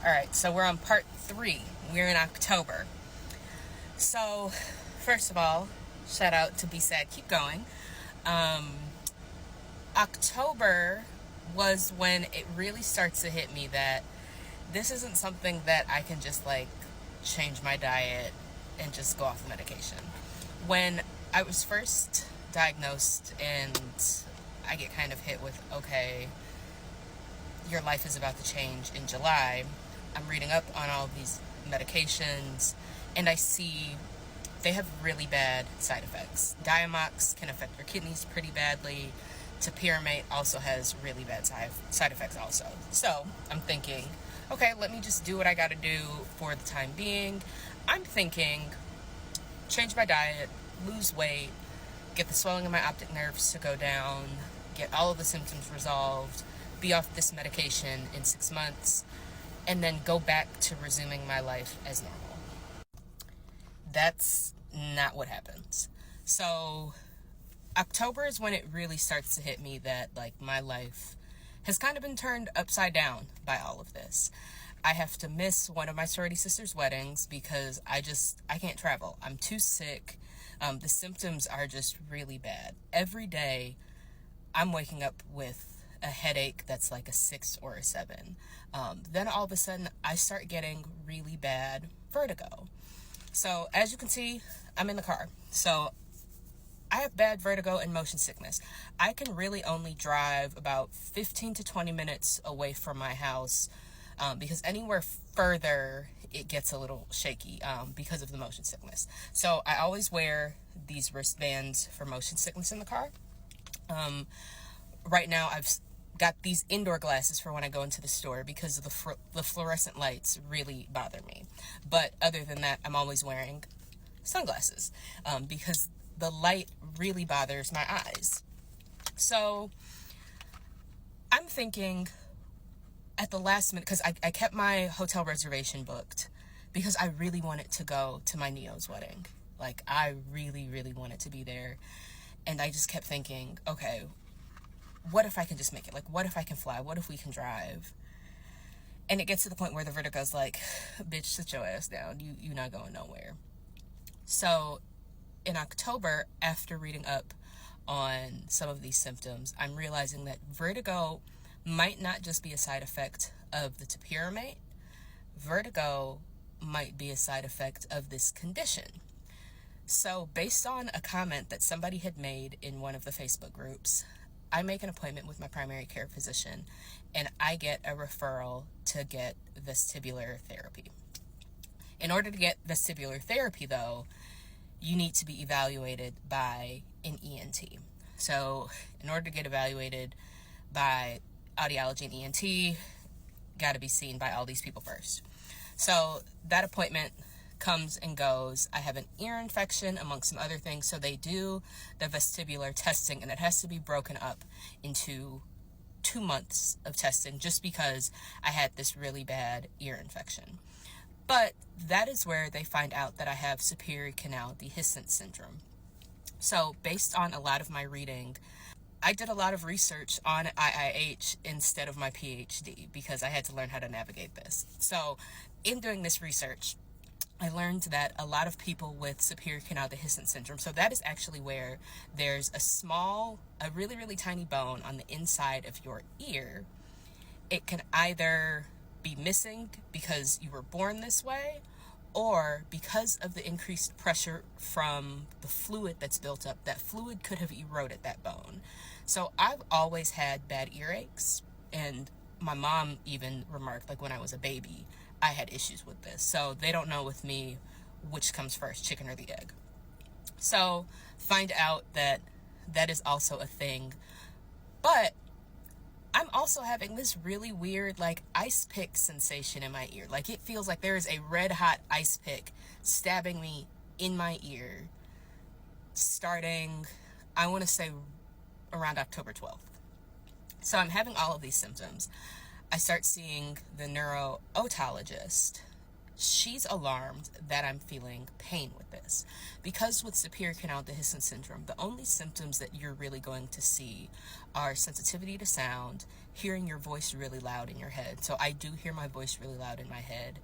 All right, so we're on part 3. We're in October. So, first of all, shout out to Be Sad, Keep Going. October was when it really starts to hit me that this isn't something that I can just change my diet and just go off the medication. When I was first diagnosed and I get kind of hit with, okay, your life is about to change in July, I'm reading up on all of these medications and I see they have really bad side effects. Diamox can affect your kidneys pretty badly. Topiramate also has really bad side effects also. So I'm thinking, okay, let me just do what I gotta do for the time being. I'm thinking, change my diet, lose weight, get the swelling in my optic nerves to go down, get all of the symptoms resolved, be off this medication in 6 months, and then go back to resuming my life as normal. That's not what happens. So October is when it really starts to hit me that my life has kind of been turned upside down by all of this. I have to miss one of my sorority sisters' weddings because I can't travel. I'm too sick. The symptoms are just really bad. Every day I'm waking up with a headache that's like a 6 or a 7. Then all of a sudden I start getting really bad vertigo. So as you can see, I'm in the car. So I have bad vertigo and motion sickness. I can really only drive about 15 to 20 minutes away from my house because anywhere further it gets a little shaky because of the motion sickness. So I always wear these wristbands for motion sickness in the car. Right now I've got these indoor glasses for when I go into the store because of the fluorescent lights really bother me. But other than that, I'm always wearing sunglasses because the light really bothers my eyes. So I'm thinking at the last minute, because I kept my hotel reservation booked because I really wanted to go to my Neo's wedding. I really, really wanted to be there. And I just kept thinking, okay, what if I can just make it? What if I can fly? What if we can drive? And it gets to the point where the vertigo's like, bitch, sit your ass down. You're not going nowhere. So in October, after reading up on some of these symptoms, I'm realizing that vertigo might not just be a side effect of the topiramate. Vertigo might be a side effect of this condition. So based on a comment that somebody had made in one of the Facebook groups, I make an appointment with my primary care physician and I get a referral to get vestibular therapy. In order to get vestibular therapy, though, you need to be evaluated by an ENT. So in order to get evaluated by audiology and ENT, got to be seen by all these people first. So that appointment comes and goes. I have an ear infection amongst some other things, so they do the vestibular testing and it has to be broken up into 2 months of testing just because I had this really bad ear infection. But that is where they find out that I have superior canal dehiscence syndrome. So based on a lot of my reading, I did a lot of research on IIH instead of my PhD because I had to learn how to navigate this. So in doing this research, I learned that a lot of people with superior canal dehiscence syndrome, so that is actually where there's a really, really tiny bone on the inside of your ear. It can either be missing because you were born this way or because of the increased pressure from the fluid that's built up. That fluid could have eroded that bone. So I've always had bad earaches, and my mom even remarked, when I was a baby, I had issues with this. So they don't know with me which comes first, chicken or the egg. So find out that that is also a thing. But I'm also having this really weird ice pick sensation in my ear. It feels like there is a red hot ice pick stabbing me in my ear starting, I want to say, around October 12th. So I'm having all of these symptoms. I start seeing the neuro-otologist she's alarmed that I'm feeling pain with this. Because with superior canal dehiscence syndrome, the only symptoms that you're really going to see are sensitivity to sound, hearing your voice really loud in your head. So I do hear my voice really loud in my head.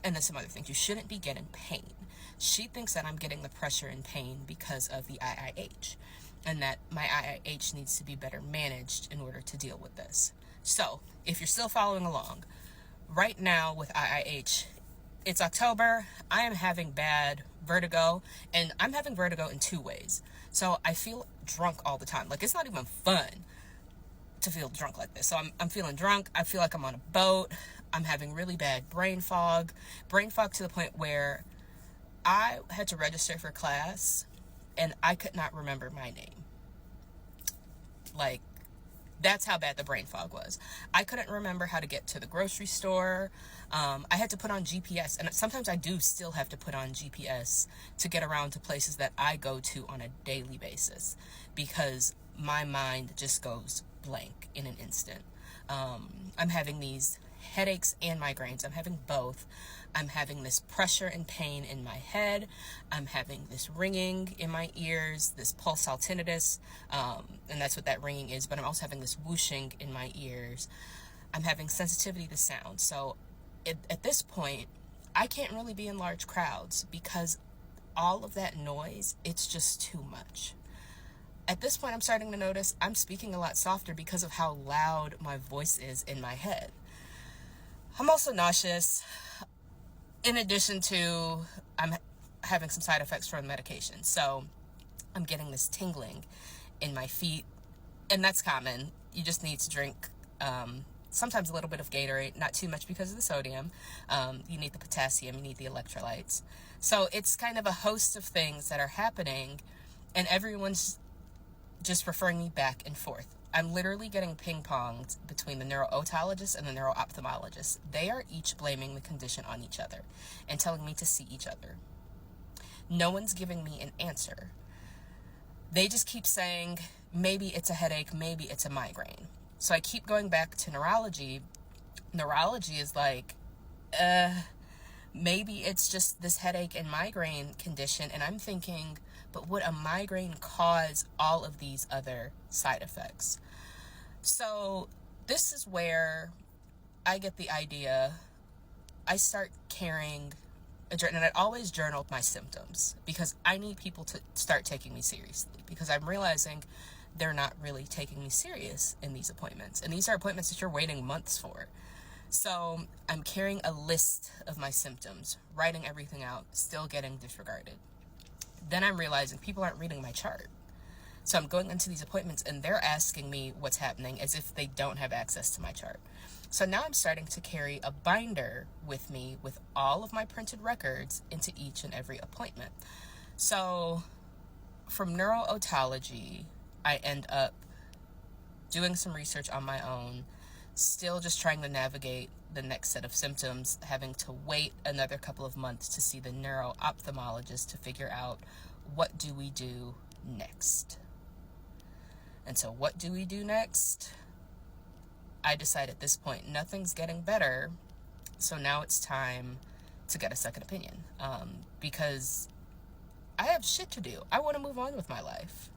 And then some other things. You shouldn't be getting pain. She thinks that I'm getting the pressure and pain because of the IIH, and that my IIH needs to be better managed in order to deal with this. So if you're still following along, right now with IIH, it's October. I am having bad vertigo, and I'm having vertigo in two ways. So I feel drunk all the time. Like, it's not even fun to feel drunk like this. So I'm feeling drunk. I feel like I'm on a boat. I'm having really bad brain fog to the point where I had to register for class and I could not remember my name. Like, that's how bad the brain fog was. I couldn't remember how to get to the grocery store. I had to put on GPS, and sometimes I do still have to put on GPS to get around to places that I go to on a daily basis, because my mind just goes blank in an instant. I'm having these headaches and migraines. I'm having both. I'm having this pressure and pain in my head. I'm having this ringing in my ears, this pulsal tinnitus, and that's what that ringing is, but I'm also having this whooshing in my ears. I'm having sensitivity to sound. So at this point, I can't really be in large crowds because all of that noise, it's just too much. At this point, I'm starting to notice I'm speaking a lot softer because of how loud my voice is in my head. I'm also nauseous. In addition to, I'm having some side effects from medication. So I'm getting this tingling in my feet, and that's common. You just need to drink sometimes a little bit of Gatorade, not too much because of the sodium. You need the potassium, you need the electrolytes. So it's kind of a host of things that are happening, and everyone's just referring me back and forth. I'm literally getting ping-ponged between the neuro-otologist and the neuro-ophthalmologist. They are each blaming the condition on each other and telling me to see each other. No one's giving me an answer. They just keep saying, maybe it's a headache, maybe it's a migraine. So I keep going back to neurology. Neurology is like, maybe it's just this headache and migraine condition. And I'm thinking, but would a migraine cause all of these other side effects? So this is where I get the idea. I start carrying a journal, and I always journaled my symptoms because I need people to start taking me seriously, because I'm realizing they're not really taking me serious in these appointments. And these are appointments that you're waiting months for. So I'm carrying a list of my symptoms, writing everything out, still getting disregarded. Then I'm realizing people aren't reading my chart. So I'm going into these appointments and they're asking me what's happening as if they don't have access to my chart. So now I'm starting to carry a binder with me with all of my printed records into each and every appointment. So from neuro-otology, I end up doing some research on my own, still just trying to navigate the next set of symptoms, having to wait another couple of months to see the neuro-ophthalmologist to figure out what do we do next. And so what do we do next? I decide at this point nothing's getting better, so now it's time to get a second opinion, because I have shit to do. I want to move on with my life.